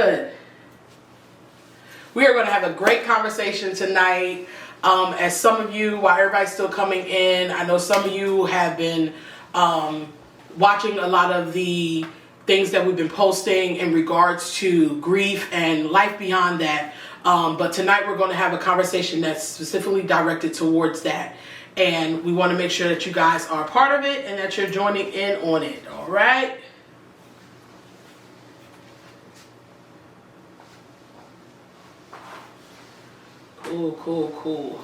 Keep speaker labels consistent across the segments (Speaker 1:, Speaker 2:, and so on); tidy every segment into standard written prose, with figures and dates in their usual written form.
Speaker 1: Good. We are going to have a great conversation tonight. As some of you, while everybody's still coming in, I know some of you have been watching a lot of the things that we've been posting in regards to grief and life beyond that. But tonight we're going to have a conversation that's specifically directed towards that. And we want to make sure that you guys are a part of it and that you're joining in on it. All right? Cool.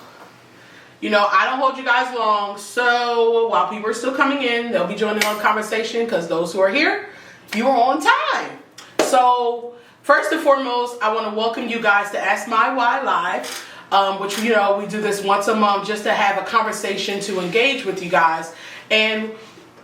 Speaker 1: You know, I don't hold you guys long, so while people are still coming in, they'll be joining on the conversation because those who are here, you are on time. So, first and foremost, I want to welcome you guys to Ask My Why Live, which, you know, we do this once a month just to have a conversation to engage with you guys. And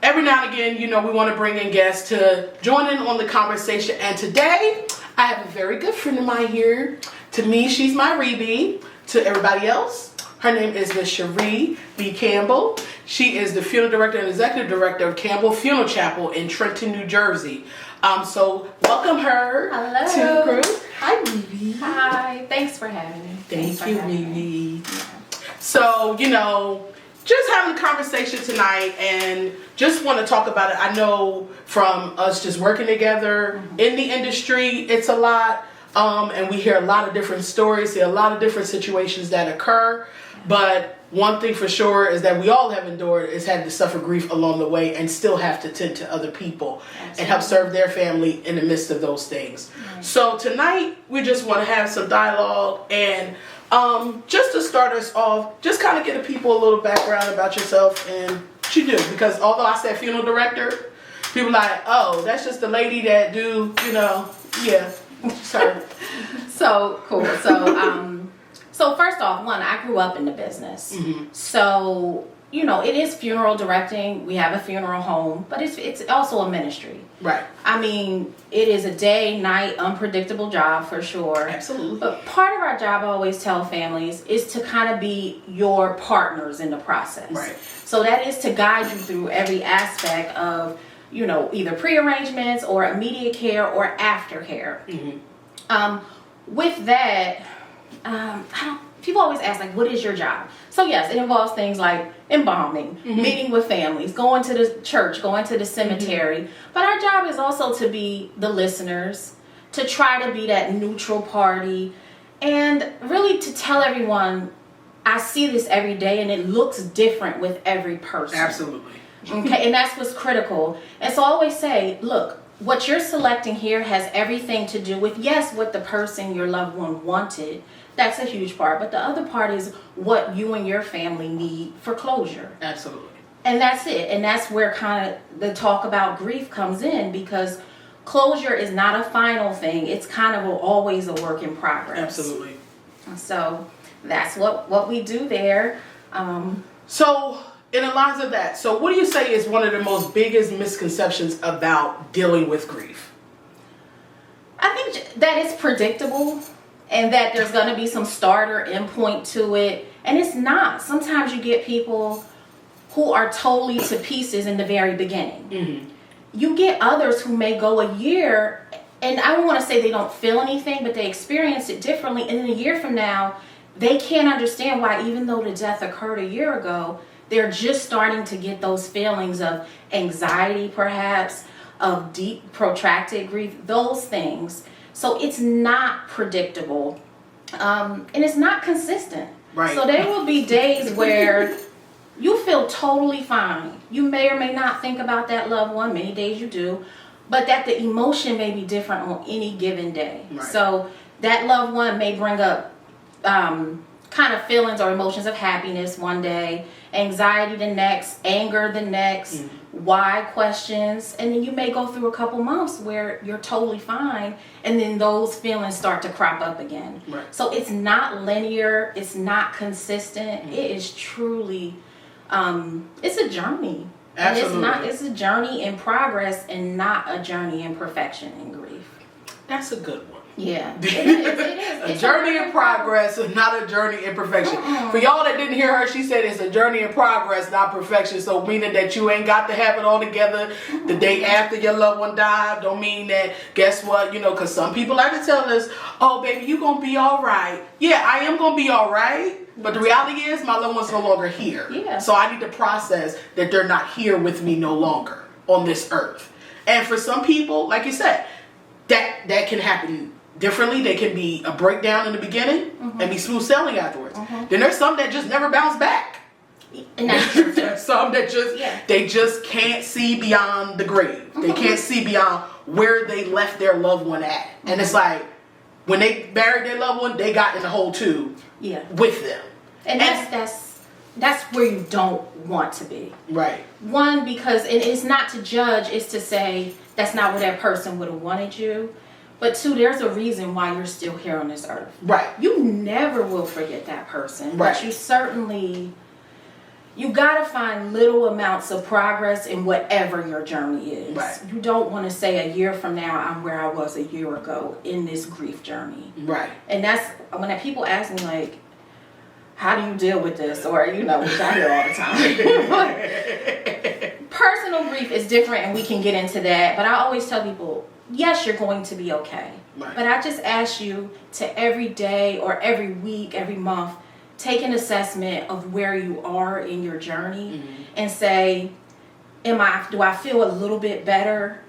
Speaker 1: every now and again, you know, we want to bring in guests to join in on the conversation. And today, I have a very good friend of mine here. To me, she's my Rebe. To everybody else, her name is Miss Cherie B. Campbell. She is the funeral director and executive director of Campbell Funeral Chapel in Trenton, New Jersey. So welcome her to the crew. Hi, Rebe.
Speaker 2: Hi. Thanks for having me.
Speaker 1: Thank you, Rebe. Yeah. So, you know, just having a conversation tonight and just want to talk about it. I know from us just working together in the industry, it's a lot. And we hear a lot of different stories, see a lot of different situations that occur. But one thing for sure is that we all have endured is had to suffer grief along the way and still have to tend to other people and help serve their family in the midst of those things. Right. So tonight we just want to have some dialogue and just to start us off, just kind of give the people a little background about yourself and what you do. Because although I said funeral director, people are like, oh, that's just the lady that do, you know, yeah. Sorry.
Speaker 2: So cool. So first off, I grew up in the business. Mm-hmm. So, you know, it is funeral directing. We have a funeral home, but it's also a ministry.
Speaker 1: Right.
Speaker 2: I mean, it is a day, night, unpredictable job for sure.
Speaker 1: Absolutely.
Speaker 2: But part of our job, I always tell families, is to kind of be your partners in the process.
Speaker 1: Right.
Speaker 2: So that is to guide you through every aspect of, you know, either pre-arrangements or immediate care or aftercare. Mm-hmm. With that, people always ask, like, what is your job? So yes, it involves things like embalming, mm-hmm. meeting with families, going to the church, going to the cemetery. Mm-hmm. But our job is also to be the listeners, to try to be that neutral party, and really to tell everyone, I see this every day and it looks different with every person.
Speaker 1: Absolutely.
Speaker 2: Okay, and that's what's critical. And so I always say, look, what you're selecting here has everything to do with, yes, what the person, your loved one, wanted. That's a huge part. But the other part is what you and your family need for closure.
Speaker 1: Absolutely.
Speaker 2: And that's it. And that's where kind of the talk about grief comes in, because closure is not a final thing. It's kind of always a work in progress.
Speaker 1: Absolutely.
Speaker 2: So that's what we do there.
Speaker 1: So in the lines of that, so what do you say is one of the most biggest misconceptions about dealing with grief?
Speaker 2: I think that it's predictable and that there's going to be some start or end point to it. And it's not. Sometimes you get people who are totally to pieces in the very beginning. Mm-hmm. You get others who may go a year, and I don't want to say they don't feel anything, but they experience it differently. And then a year from now, they can't understand why, even though the death occurred a year ago, they're just starting to get those feelings of anxiety, perhaps, of deep, protracted grief, those things. So it's not predictable, and it's not consistent.
Speaker 1: Right.
Speaker 2: So there will be days where you feel totally fine. You may or may not think about that loved one. Many days you do. But that the emotion may be different on any given day. Right. So that loved one may bring up kind of feelings or emotions of happiness one day, anxiety the next, anger the next, why questions, and then you may go through a couple months where you're totally fine, and then those feelings start to crop up again.
Speaker 1: Right.
Speaker 2: So it's not linear, it's not consistent, it is truly, it's a journey.
Speaker 1: Absolutely.
Speaker 2: And it's a journey in progress and not a journey in perfection and grief.
Speaker 1: That's a good one.
Speaker 2: Yeah, it is.
Speaker 1: A
Speaker 2: It's
Speaker 1: journey in progress and not a journey in perfection. For y'all that didn't hear her, she said it's a journey in progress, not perfection. So meaning that you ain't got to have it all together the day after your loved one died. Don't mean that, guess what, because some people like to tell us, oh baby, you gonna be all right. Yeah, I am gonna be all right. But the reality is my loved one's no longer here.
Speaker 2: Yeah. So
Speaker 1: I need to process that they're not here with me no longer on this earth. And for some people, like you said, that can happen differently. They can be a breakdown in the beginning and be smooth sailing afterwards. Then there's some that just never bounce back.
Speaker 2: And that's
Speaker 1: There's some that they just can't see beyond the grave. They can't see beyond where they left their loved one at. And it's like when they buried their loved one, they got in the hole too.
Speaker 2: Yeah.
Speaker 1: With them.
Speaker 2: And that's where you don't want to be.
Speaker 1: Right.
Speaker 2: One, because it's not to judge, it's to say that's not where that person would have wanted you. But two, there's a reason why you're still here on this earth.
Speaker 1: Right.
Speaker 2: You never will forget that person.
Speaker 1: Right.
Speaker 2: But you gotta find little amounts of progress in whatever your journey is.
Speaker 1: Right.
Speaker 2: You don't want to say a year from now I'm where I was a year ago in this grief journey.
Speaker 1: Right.
Speaker 2: And that's when people ask me like, how do you deal with this? Or, which I hear all the time. Personal grief is different and we can get into that. But I always tell people, yes, you're going to be okay.
Speaker 1: Right.
Speaker 2: But I just ask you to every day or every week, every month, take an assessment of where you are in your journey and say, do I feel a little bit better?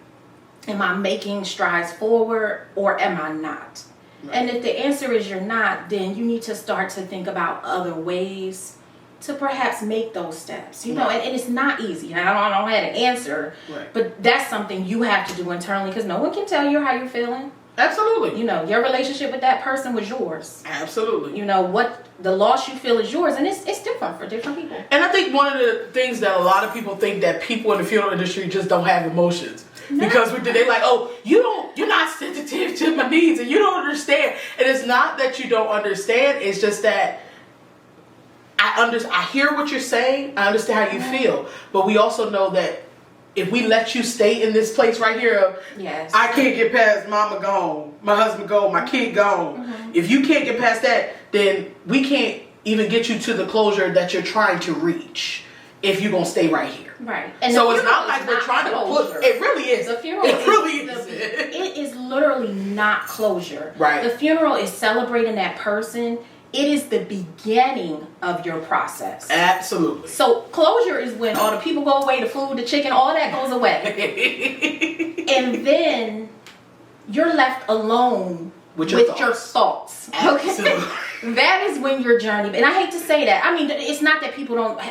Speaker 2: Am I making strides forward or am I not? Right. And if the answer is you're not, then you need to start to think about other ways to perhaps make those steps. And it's not easy. I don't have an answer, but that's something you have to do internally because no one can tell you how you're feeling.
Speaker 1: Absolutely.
Speaker 2: Your relationship with that person was yours.
Speaker 1: Absolutely.
Speaker 2: What the loss you feel is yours, and it's different for different people.
Speaker 1: And I think one of the things that a lot of people think that people in the funeral industry just don't have emotions. No. Because they're like, oh, you're not sensitive to my needs and you don't understand. And it's not that you don't understand, it's just that I hear what you're saying, I understand how you feel, but we also know that if we let you stay in this place right here, I can't get past mama gone, my husband gone, my kid gone. If you can't get past that, then we can't even get you to the closure that you're trying to reach if you're going to stay right here.
Speaker 2: Right. And
Speaker 1: so it's not like we're trying to put, it really is.
Speaker 2: The funeral it is literally not closure.
Speaker 1: Right.
Speaker 2: The funeral is celebrating that person. It is the beginning of your process.
Speaker 1: Absolutely.
Speaker 2: So closure is when all the people go away, the food, the chicken, all that goes away. And then you're left alone with your thoughts.
Speaker 1: Absolutely.
Speaker 2: Okay? That is when your journey, and I hate to say that. I mean, it's not that people don't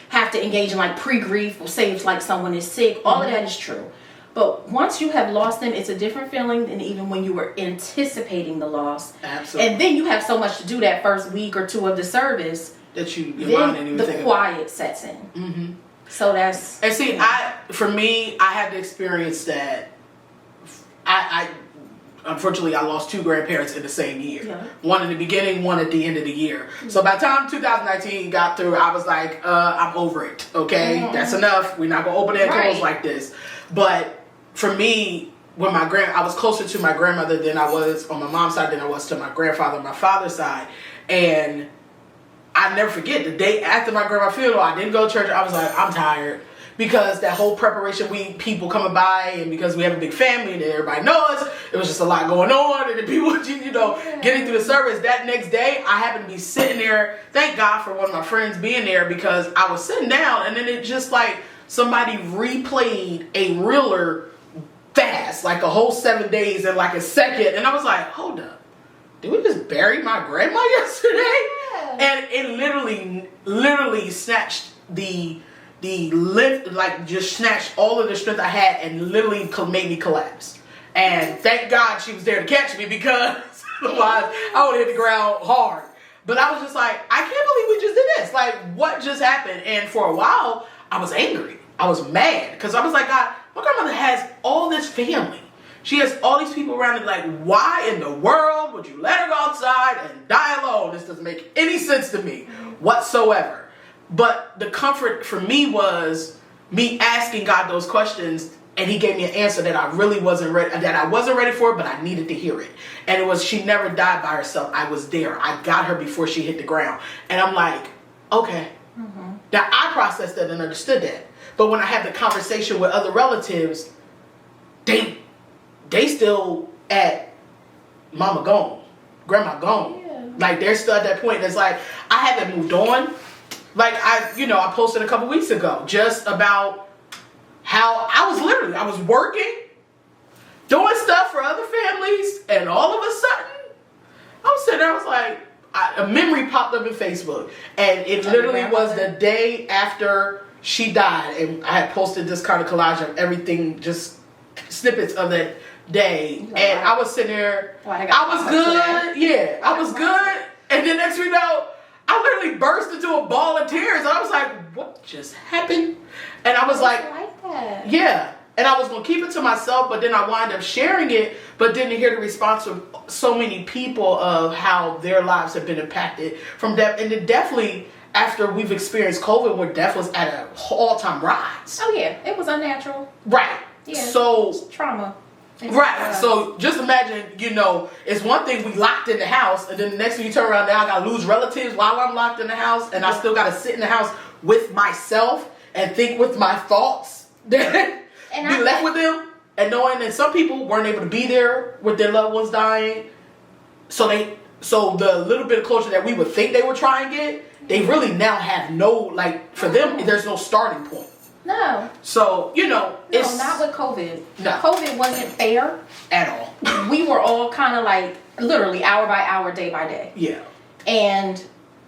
Speaker 2: have to engage in like pre-grief or say if like someone is sick. All of that is true. But once you have lost them, it's a different feeling than even when you were anticipating the loss.
Speaker 1: Absolutely.
Speaker 2: And then you have so much to do that first week or two of the service
Speaker 1: that your mind ain't even
Speaker 2: the quiet sets in.
Speaker 1: Mm-hmm.
Speaker 2: So that's...
Speaker 1: And see, for me, I had the experience that I unfortunately, I lost two grandparents in the same year. Yeah. One in the beginning, one at the end of the year. Mm-hmm. So by the time 2019 got through, I was like, I'm over it. Okay, that's enough. We're not going to open that close like this. But for me, when I was closer to my grandmother than I was on my mom's side than I was to my grandfather on my father's side. And I never forget the day after my grandma's funeral, I didn't go to church. I was like, I'm tired. Because that whole preparation week, people coming by, and because we have a big family and everybody knows, it was just a lot going on, and the people, getting through the service. That next day, I happened to be sitting there. Thank God for one of my friends being there, because I was sitting down, and then it just like somebody replayed a reeler fast, like a whole 7 days in like a second, and I was like, hold up, did we just bury my grandma yesterday? Yeah. And it literally snatched the lift, like just snatched all of the strength I had and literally made me collapse. And thank God she was there to catch me, because otherwise I would have hit the ground hard. But I was just like, I can't believe we just did this. Like, what just happened? And for a while, I was angry. I was mad, because I was like, God, my grandmother has all this family. She has all these people around it. Like, why in the world would you let her go outside and die alone? This doesn't make any sense to me whatsoever. But the comfort for me was me asking God those questions And he gave me an answer that I really wasn't ready, for, but I needed to hear it. And it was, she never died by herself. I was there. I got her before she hit the ground. And I'm like, okay. Mm-hmm. Now I processed that and understood that. But when I had the conversation with other relatives, they still at mama gone, grandma gone. Yeah. Like they're still at that point. It's like, I haven't moved on. Like I posted a couple weeks ago just about how I was working, doing stuff for other families, and all of a sudden, I was sitting there, I was like, a memory popped up in Facebook, and it literally was the day after she died, and I had posted this kind of collage of everything, just snippets of that day, and I was sitting there, I was good, I was good, and then next thing you know, I literally burst into a ball of tears, and I was like, what just happened? And I was like that. Yeah. And I was going to keep it to myself, but then I wound up sharing it, but didn't hear the response of so many people of how their lives have been impacted from death. And it definitely, after we've experienced COVID, where death was at an all-time rise.
Speaker 2: Oh, yeah. It was unnatural.
Speaker 1: Right.
Speaker 2: Yeah.
Speaker 1: So.
Speaker 2: Trauma.
Speaker 1: Right. So just imagine, it's one thing we locked in the house, and then the next thing you turn around, now I got to lose relatives while I'm locked in the house, and I still got to sit in the house with myself and think with my thoughts. And be left with them, and knowing that some people weren't able to be there with their loved ones dying, so the little bit of closure that we would think they would try and get, they really now have no, for them, there's no starting point.
Speaker 2: No.
Speaker 1: So, it's...
Speaker 2: No, not with COVID.
Speaker 1: No.
Speaker 2: COVID wasn't fair.
Speaker 1: At all.
Speaker 2: We were all kind of literally hour by hour, day by day.
Speaker 1: Yeah.
Speaker 2: And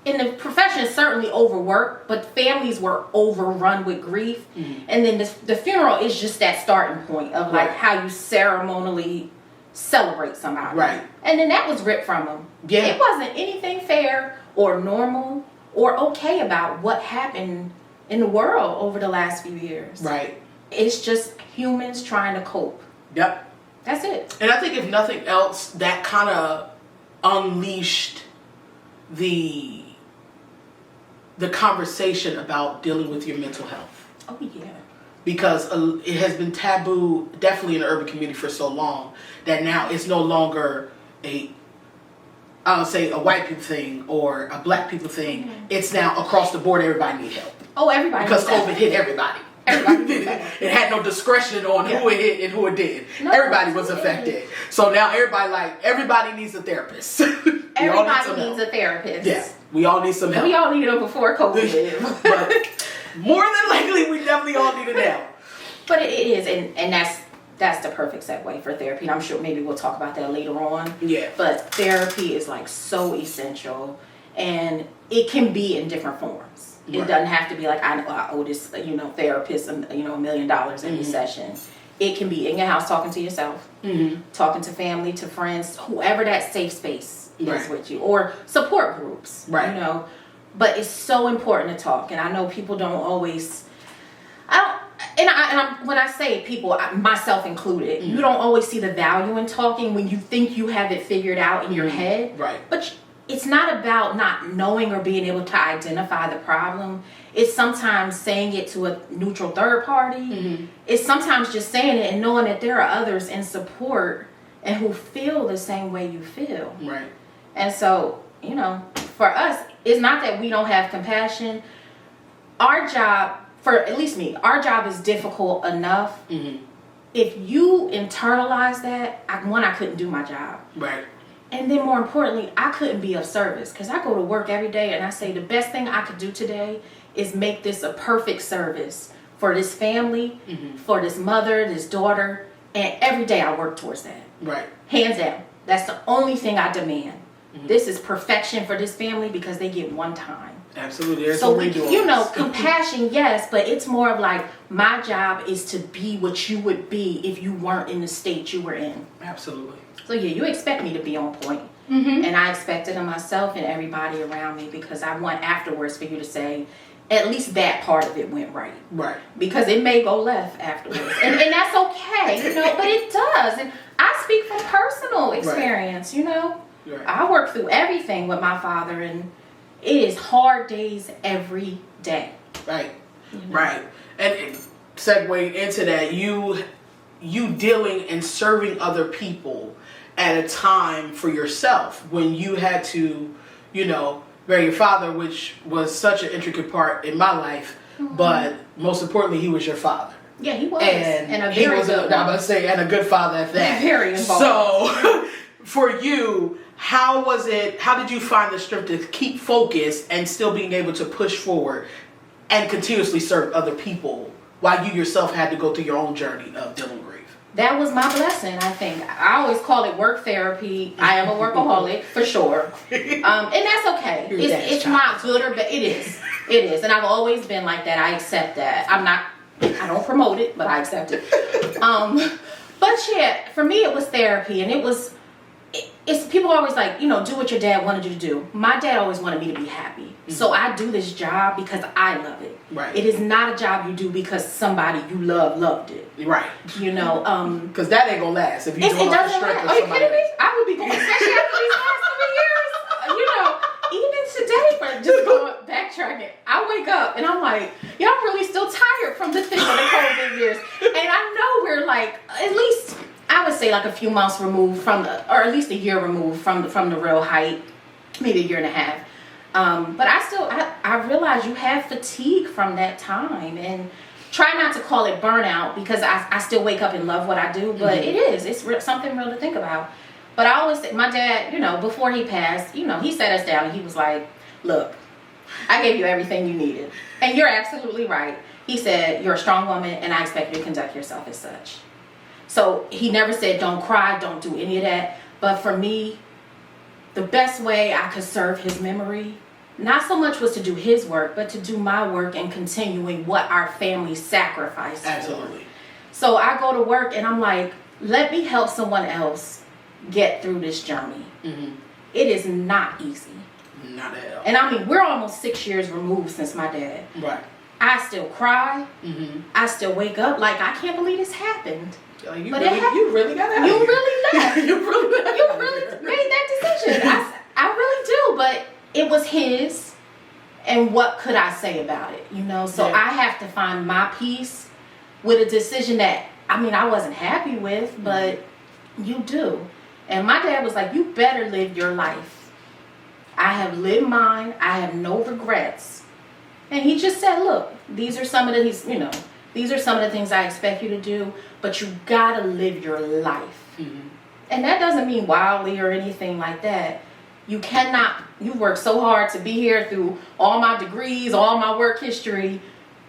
Speaker 2: in the profession, certainly overworked, but families were overrun with grief. Mm-hmm. And then the funeral is just that starting point of how you ceremonially celebrate somebody.
Speaker 1: Right.
Speaker 2: And then that was ripped from them.
Speaker 1: Yeah.
Speaker 2: It wasn't anything fair or normal or okay about what happened in the world over the last few years.
Speaker 1: Right.
Speaker 2: It's just humans trying to cope.
Speaker 1: Yep.
Speaker 2: That's it.
Speaker 1: And I think if nothing else, that kind of unleashed the conversation about dealing with your mental health.
Speaker 2: Oh, yeah.
Speaker 1: Because it has been taboo, definitely in the urban community for so long, that now it's no longer a white people thing or a black people thing. Mm-hmm. It's now across the board, everybody need help.
Speaker 2: Oh, everybody.
Speaker 1: Because COVID hit everybody. Everybody it had no discretion on who it hit and who it did. No, everybody was affected. So now everybody needs a therapist.
Speaker 2: Everybody needs a therapist.
Speaker 1: Yeah. We all need some help.
Speaker 2: We all needed them before COVID.
Speaker 1: But more than likely, we definitely all need it now.
Speaker 2: But it is, and that's the perfect segue for therapy. And I'm sure maybe we'll talk about that later on.
Speaker 1: Yeah.
Speaker 2: But therapy is so essential, and it can be in different forms. Right. It doesn't have to be I owe this therapist $1 million in the session. It can be in your house talking to yourself, talking to family, to friends, whoever that safe space is with you, or support groups.
Speaker 1: Right.
Speaker 2: But it's so important to talk, and I know people don't always. When I say people, myself included, you don't always see the value in talking when you think you have it figured out in your head.
Speaker 1: Right.
Speaker 2: But it's not about not knowing or being able to identify the problem. It's sometimes saying it to a neutral third party. Mm-hmm. It's sometimes just saying it and knowing that there are others in support and who feel the same way you feel.
Speaker 1: Right.
Speaker 2: And so, for us, it's not that we don't have compassion. Our job, for at least me, our job is difficult enough. Mm-hmm. If you internalize that, I couldn't do my job.
Speaker 1: Right.
Speaker 2: And then more importantly, I couldn't be of service because I go to work every day and I say the best thing I could do today is make this a perfect service for this family, for this mother, this daughter, and every day I work towards that.
Speaker 1: Right.
Speaker 2: Hands down. That's the only thing I demand. Mm-hmm. This is perfection for this family because they get one time.
Speaker 1: Absolutely. There's
Speaker 2: so, compassion, yes, but it's more of my job is to be what you would be if you weren't in the state you were in.
Speaker 1: Absolutely.
Speaker 2: So, yeah, you expect me to be on point. Mm-hmm. And I expect it of myself and everybody around me because I want afterwards for you to say, at least that part of it went right.
Speaker 1: Right.
Speaker 2: Because it may go left afterwards. and that's okay, but it does. And I speak from personal experience, Right. I work through everything with my father, and it is hard days every day.
Speaker 1: Right. Right. And segue into that, you dealing and serving other people at a time for yourself when you had to, bury your father, which was such an intricate part in my life, but most importantly, he was your father.
Speaker 2: Yeah, he was.
Speaker 1: And
Speaker 2: a
Speaker 1: he
Speaker 2: very
Speaker 1: was
Speaker 2: good
Speaker 1: I'm about to say, and a good father at that.
Speaker 2: Very involved.
Speaker 1: So, for you, how did you find the strength to keep focused and still being able to push forward and continuously serve other people while you yourself had to go through your own journey of dealing with grief?
Speaker 2: That was my blessing, I think. I always call it work therapy. I am a workaholic, for sure. And that's okay. It's not good or bad. It is. It is. And I've always been like that. I accept that. I don't promote it, but I accept it. But yeah, for me it was therapy, and it's people are always like, do what your dad wanted you to do. My dad always wanted me to be happy. Mm-hmm. So I do this job because I love it.
Speaker 1: Right.
Speaker 2: It is not a job you do because somebody you loved it.
Speaker 1: Right.
Speaker 2: Because
Speaker 1: that ain't gonna last if you
Speaker 2: it doesn't last. Are you kidding me? I would be going, especially after these last 3 years. Even today, for just going backtracking, I wake up and I'm like, I'm really still tired from the thing of the COVID years. And I know we're like, at least I would say like a few months removed from or at least a year removed from the real height, maybe a year and a half. But I realize you have fatigue from that time, and try not to call it burnout because I still wake up and love what I do, but it's something real to think about. But I always say, my dad, before he passed, he sat us down and he was like, look, I gave you everything you needed. And you're absolutely right. He said, you're a strong woman and I expect you to conduct yourself as such. So he never said, don't cry, don't do any of that. But for me, the best way I could serve his memory, not so much was to do his work, but to do my work and continuing what our family sacrificed.
Speaker 1: Absolutely.
Speaker 2: For. So I go to work and I'm like, let me help someone else get through this journey. Mm-hmm. It is not easy.
Speaker 1: Not at all.
Speaker 2: And I mean, we're almost 6 years removed since my dad.
Speaker 1: Right.
Speaker 2: I still cry.
Speaker 1: Mm-hmm. I
Speaker 2: still wake up like, I can't believe this happened.
Speaker 1: You really got out.
Speaker 2: You really left.
Speaker 1: You
Speaker 2: really made that decision. I really do, but it was his, and what could I say about it? So I have to find my peace with a decision that I wasn't happy with, but you do. And my dad was like, you better live your life. I have lived mine. I have no regrets. And he just said, look, these are some of the things I expect you to do, but you gotta live your life. Mm-hmm. And that doesn't mean wildly or anything like that. You work so hard to be here through all my degrees, all my work history.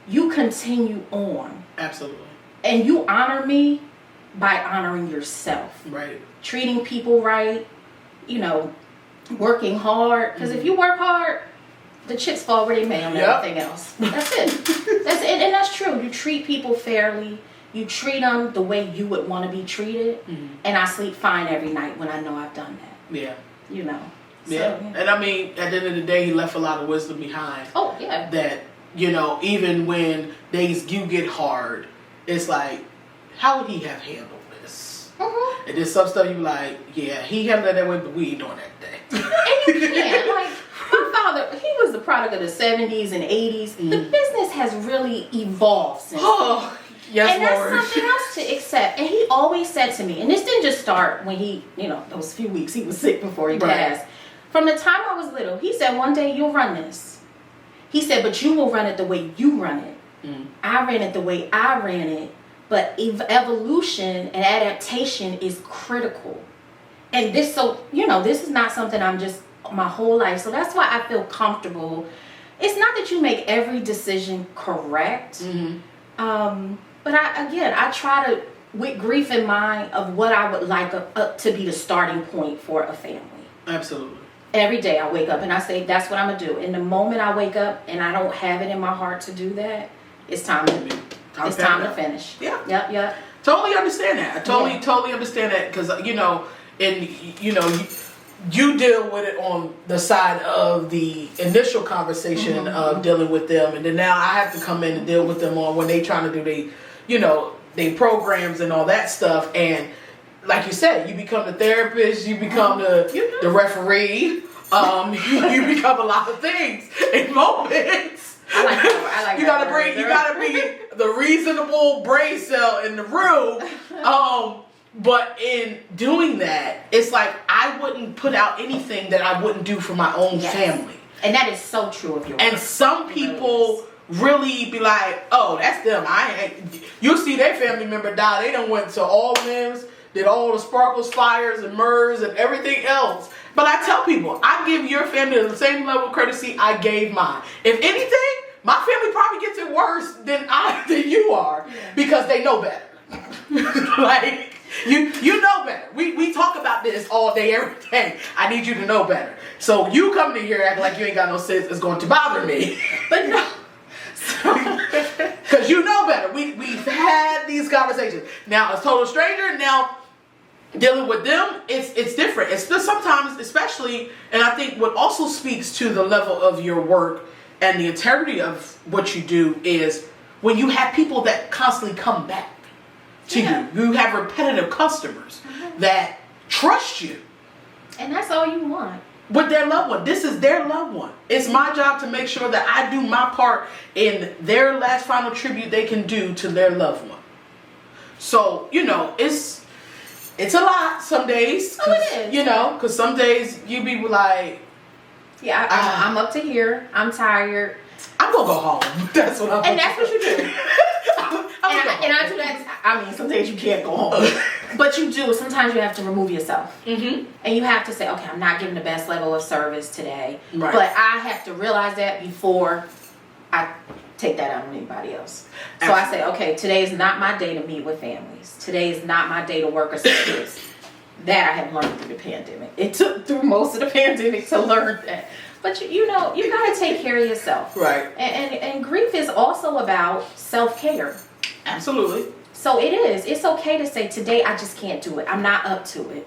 Speaker 2: You continue on.
Speaker 1: Absolutely.
Speaker 2: And you honor me by honoring yourself.
Speaker 1: Right. Treating
Speaker 2: people right, working hard. Because if you work hard, the chips fall where they may on everything else. That's it. That's it. And that's true. You treat people fairly. You treat them the way you would want to be treated. Mm-hmm. And I sleep fine every night when I know I've done that.
Speaker 1: Yeah.
Speaker 2: So,
Speaker 1: yeah. And at the end of the day, he left a lot of wisdom behind.
Speaker 2: Oh, yeah.
Speaker 1: That, even when days do get hard, it's like, how would he have handled this? Mm-hmm. And there's some stuff you like, yeah, he handled it that way, but we ain't doing that day.
Speaker 2: And you can't. My father, he was the product of the 70s and 80s. Mm. The business has really evolved since then.
Speaker 1: Yes,
Speaker 2: and
Speaker 1: Lord.
Speaker 2: That's something else to accept. And he always said to me, and this didn't just start when he, those few weeks he was sick before he passed. From the time I was little, he said, one day you'll run this. He said, but you will run it the way you run it. Mm. I ran it the way I ran it. But evolution and adaptation is critical. And this is not something I'm just my whole life. So that's why I feel comfortable. It's not that you make every decision correct. Mm-hmm. But I try to, with grief in mind, of what I would like to be the starting point for a family.
Speaker 1: Absolutely.
Speaker 2: Every day I wake up and I say, that's what I'm going to do. And the moment I wake up and I don't have it in my heart to do that, it's time to finish.
Speaker 1: Yeah.
Speaker 2: Yep.
Speaker 1: Totally understand that. I totally understand that because, you deal with it on the side of the initial conversation of dealing with them. And then now I have to come in and deal with them on when they trying to do they programs and all that stuff. And like you said, you become the therapist, you become the referee, you become a lot of things in moments.
Speaker 2: I like
Speaker 1: you gotta be the reasonable brain cell in the room. But in doing that, it's like I wouldn't put out anything that I wouldn't do for my own family.
Speaker 2: And that is so true of yours.
Speaker 1: And some people really be like, oh, that's them. You'll see their family member die. They done went to all limbs, did all the sparkles, fires, and myrrhs, and everything else. But I tell people, I give your family the same level of courtesy I gave mine. If anything, my family probably gets it worse than you are, because they know better. Like, you know better. We talk about this all day, every day. I need you to know better. So you coming in here acting like you ain't got no sense is going to bother me.
Speaker 2: But no.
Speaker 1: Because you know better. We've had these conversations. Now, a total stranger, now dealing with them, it's different. It's just sometimes, especially, and I think what also speaks to the level of your work and the integrity of what you do is when you have people that constantly come back to you. You have repetitive customers that trust you.
Speaker 2: And that's all you want.
Speaker 1: With their loved one. This is their loved one. It's my job to make sure that I do my part in their last final tribute they can do to their loved one. So, it's a lot some days.
Speaker 2: Oh, it is.
Speaker 1: Because some days you be like,
Speaker 2: yeah, I'm up to here. I'm tired.
Speaker 1: I'm going to go home. That's what I'm
Speaker 2: And that's what you do.
Speaker 1: And
Speaker 2: I do that. I mean, some days you can't go home. But you do. Sometimes you have to remove yourself. Mm-hmm. And you have to say, okay, I'm not giving the best level of service today. Right. But I have to realize that before I take that out on anybody else. So I say, okay, today is not my day to meet with families. Today is not my day to work with kids. That I have learned through the pandemic. It took through most of the pandemic to learn that. But you got to take care of yourself.
Speaker 1: Right.
Speaker 2: And grief is also about self-care.
Speaker 1: Absolutely.
Speaker 2: So it is. It's okay to say, today I just can't do it. I'm not up to it.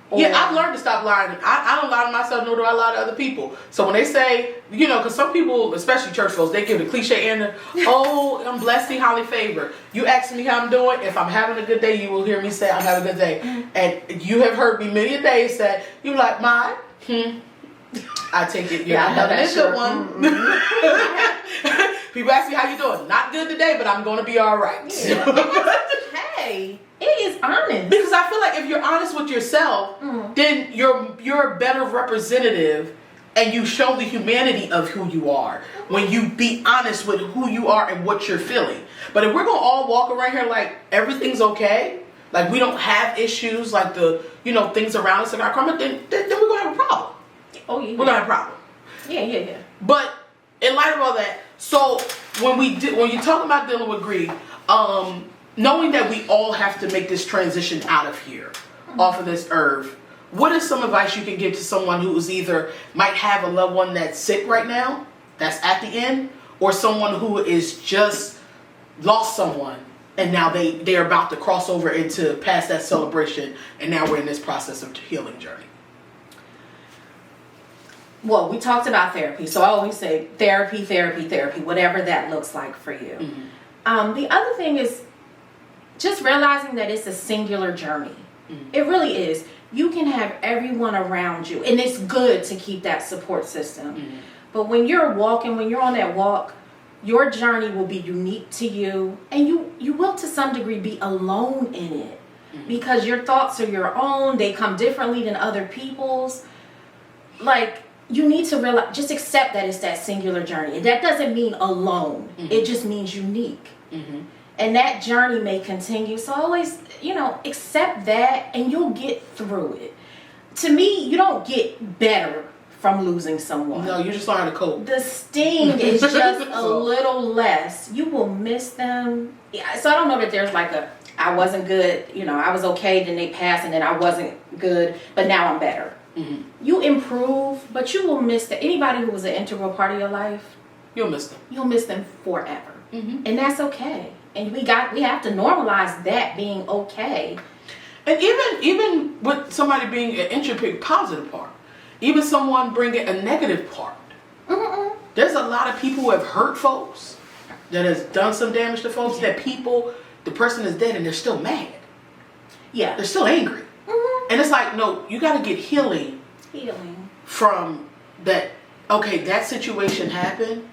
Speaker 2: Or,
Speaker 1: I've learned to stop lying. I don't lie to myself, nor do I lie to other people. So when they say, because some people, especially church folks, they give the cliche answer, oh, I'm blessed and highly favored. You ask me how I'm doing. If I'm having a good day, you will hear me say I'm having a good day. And you have heard me many a day say, you like mine? I take it.
Speaker 2: Yeah, I know that's
Speaker 1: a good one. Mm-hmm. People ask me how you doing. Not good today, but I'm going to be all right.
Speaker 2: Yeah. Hey, it is honest.
Speaker 1: Because I feel like if you're honest with yourself, then you're a better representative, and you show the humanity of who you are when you be honest with who you are and what you're feeling. But if we're going to all walk around here like everything's okay, like we don't have issues, like the things around us in our karma, then we're going to have a problem.
Speaker 2: Oh, yeah.
Speaker 1: We're going to have a problem.
Speaker 2: Yeah.
Speaker 1: But in light of all that, so when you talk about dealing with grief, knowing that we all have to make this transition out of here, off of this earth, what is some advice you can give to someone who is either might have a loved one that's sick right now, that's at the end, or someone who is just lost someone and now they're about to cross over into past that celebration, and now we're in this process of healing journey?
Speaker 2: Well, we talked about therapy, so I always say therapy, whatever that looks like for you. Mm-hmm. The other thing is just realizing that it's a singular journey. Mm-hmm. It really is. You can have everyone around you, and it's good to keep that support system. Mm-hmm. But when you're on that walk, your journey will be unique to you, and you will to some degree be alone in it, because your thoughts are your own. They come differently than other people's. Like, you need to realize, just accept that it's that singular journey. That doesn't mean alone. Mm-hmm. It just means unique. Mm-hmm. And that journey may continue. So always, accept that, and you'll get through it. To me, you don't get better from losing someone.
Speaker 1: No, you just learn how to cope.
Speaker 2: The sting is just a little less. You will miss them. Yeah, so I don't know that there's like I wasn't good, I was okay, then they passed, and then I wasn't good, but now I'm better. Mm-hmm. You improve, but you will miss anybody who was an integral part of your life.
Speaker 1: You'll miss them.
Speaker 2: You'll miss them forever. Mm-hmm. And that's okay. And we have to normalize that being okay.
Speaker 1: And even with somebody being an intricate positive part, even someone bringing a negative part. Mm-mm. There's a lot of people who have hurt folks, that has done some damage to folks, that the person is dead and they're still mad.
Speaker 2: Yeah.
Speaker 1: They're still angry. Mm-hmm. And it's like, no, you got to get healing from that. Okay, that situation happened,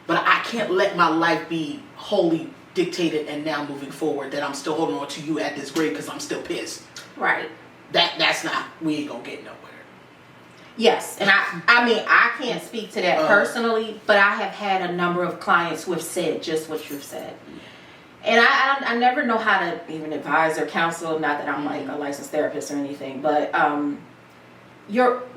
Speaker 1: but I can't let my life be wholly dictated and now moving forward that I'm still holding on to you at this grade because I'm still pissed.
Speaker 2: Right.
Speaker 1: That's not, we ain't gonna get nowhere.
Speaker 2: Yes, and I mean, I can't speak to that personally, but I have had a number of clients who have said just what you've said. And I never know how to even advise or counsel, not that I'm like a licensed therapist or anything, but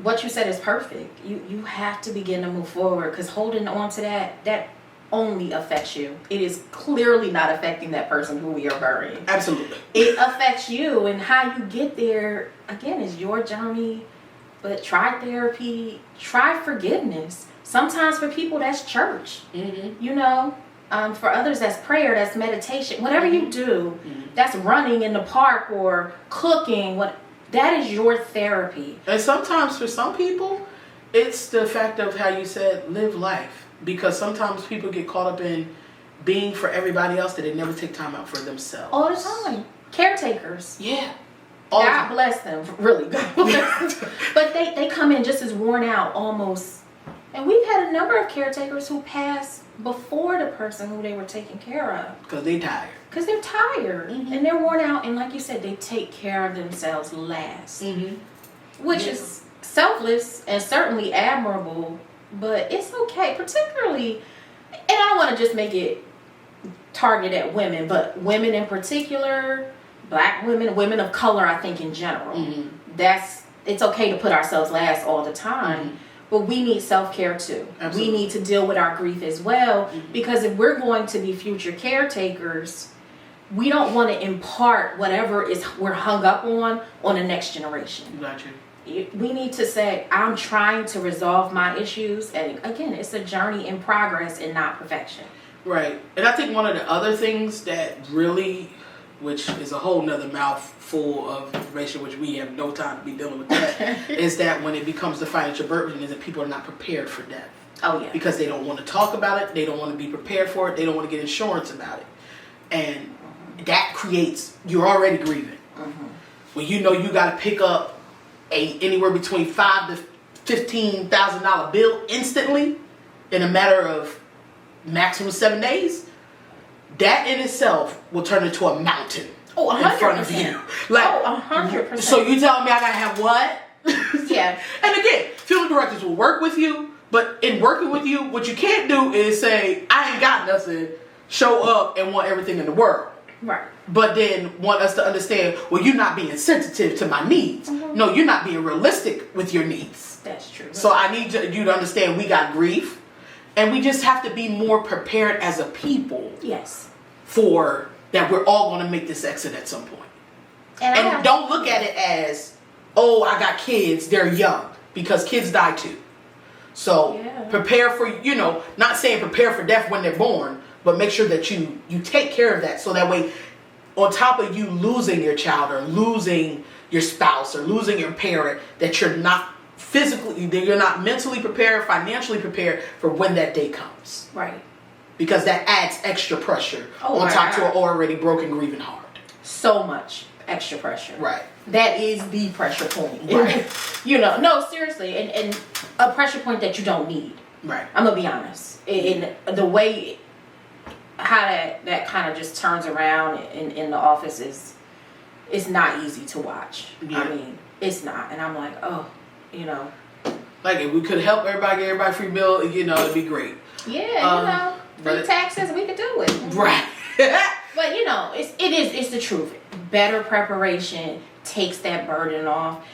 Speaker 2: what you said is perfect. You have to begin to move forward, because holding on to that only affects you. It is clearly not affecting that person who we are burying.
Speaker 1: Absolutely.
Speaker 2: It affects you, and how you get there, again, is your journey. But try therapy, try forgiveness. Sometimes for people, that's church. Mm-hmm. You know, for others, that's prayer, that's meditation. Whatever you do, that's running in the park or cooking. That is your therapy.
Speaker 1: And sometimes for some people, it's the fact of how you said, live life. Because sometimes people get caught up in being for everybody else that they never take time out for themselves.
Speaker 2: All the time. Caretakers.
Speaker 1: Yeah.
Speaker 2: God bless them, really. God bless them. But they come in just as worn out, almost. And we've had a number of caretakers who passed before the person who they were taking care of.
Speaker 1: Because they're tired.
Speaker 2: Because they're tired. Mm-hmm. And they're worn out. And like you said, they take care of themselves last. Mm-hmm. Which is selfless and certainly admirable. But it's okay. Particularly, and I don't want to just make it targeted at women, but women in particular, Black women, women of color, I think in general. Mm-hmm. It's okay to put ourselves last all the time, mm-hmm. but we need self-care too. Absolutely. We need to deal with our grief as well, mm-hmm. because if we're going to be future caretakers, we don't want to impart whatever we're hung up on the next generation.
Speaker 1: Gotcha.
Speaker 2: We need to say, I'm trying to resolve my issues, and again, it's a journey in progress and not perfection. Right.
Speaker 1: And I think one of the other things that really, which is a whole nother mouthful of information, which we have no time to be dealing with that, is that when it becomes the financial burden, is that people are not prepared for death.
Speaker 2: Oh, yeah.
Speaker 1: Because they don't want to talk about it, they don't want to be prepared for it, they don't want to get insurance about it. And that creates, you're already grieving. Mm-hmm. When you know you got to pick up anywhere between $5,000 to $15,000 bill instantly in a matter of maximum 7 days, that in itself will turn into a mountain in front of you. Like,
Speaker 2: 100%.
Speaker 1: So you telling me I gotta have what?
Speaker 2: Yeah.
Speaker 1: And again, field directors will work with you, but in working with you, what you can't do is say, I ain't got nothing, show up and want everything in the world.
Speaker 2: Right.
Speaker 1: But then want us to understand, well, you're not being sensitive to my needs. Mm-hmm. No, you're not being realistic with your needs.
Speaker 2: That's true.
Speaker 1: So I need you to understand we got grief, and we just have to be more prepared as a people.
Speaker 2: Yes.
Speaker 1: For that we're all going to make this exit at some point. And don't look at it as, oh, I got kids, they're young, because kids die too. So prepare for, not saying prepare for death when they're born, but make sure that you take care of that, so that way, on top of you losing your child or losing your spouse or losing your parent, that you're not you're not mentally prepared, financially prepared for when that day comes.
Speaker 2: Right.
Speaker 1: Because that adds extra pressure on top to an already broken, grieving heart.
Speaker 2: So much extra pressure.
Speaker 1: Right.
Speaker 2: That is the pressure point.
Speaker 1: Right.
Speaker 2: No, seriously. And a pressure point that you don't need.
Speaker 1: Right.
Speaker 2: I'm going to be honest. In the way how that kind of just turns around in the office is not easy to watch. Yeah. I mean, it's not. And I'm like,
Speaker 1: Like, if we could help everybody, get everybody free bill, it'd be great.
Speaker 2: Yeah, free taxes, we could do it.
Speaker 1: Right.
Speaker 2: But it's the truth. Better preparation takes that burden off.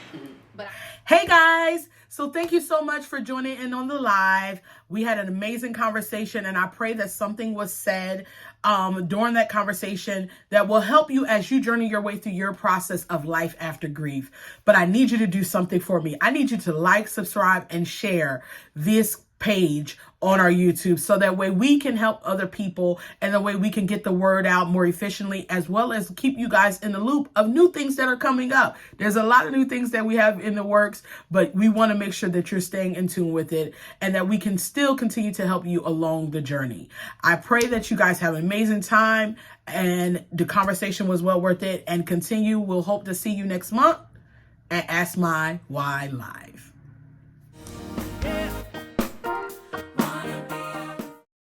Speaker 2: But
Speaker 1: hey guys, so thank you so much for joining in on the live. We had an amazing conversation, and I pray that something was said during that conversation that will help you as you journey your way through your process of life after grief. But I need you to do something for me. I need you to like, subscribe, and share this page on our YouTube, so that way we can help other people, and the way we can get the word out more efficiently, as well as keep you guys in the loop of new things that are coming up. There's a lot of new things that we have in the works, but we want to make sure that you're staying in tune with it, and that we can still continue to help you along the journey. I pray that you guys have an amazing time, and the conversation was well worth it, and continue. We'll hope to see you next month at Ask My Why Live.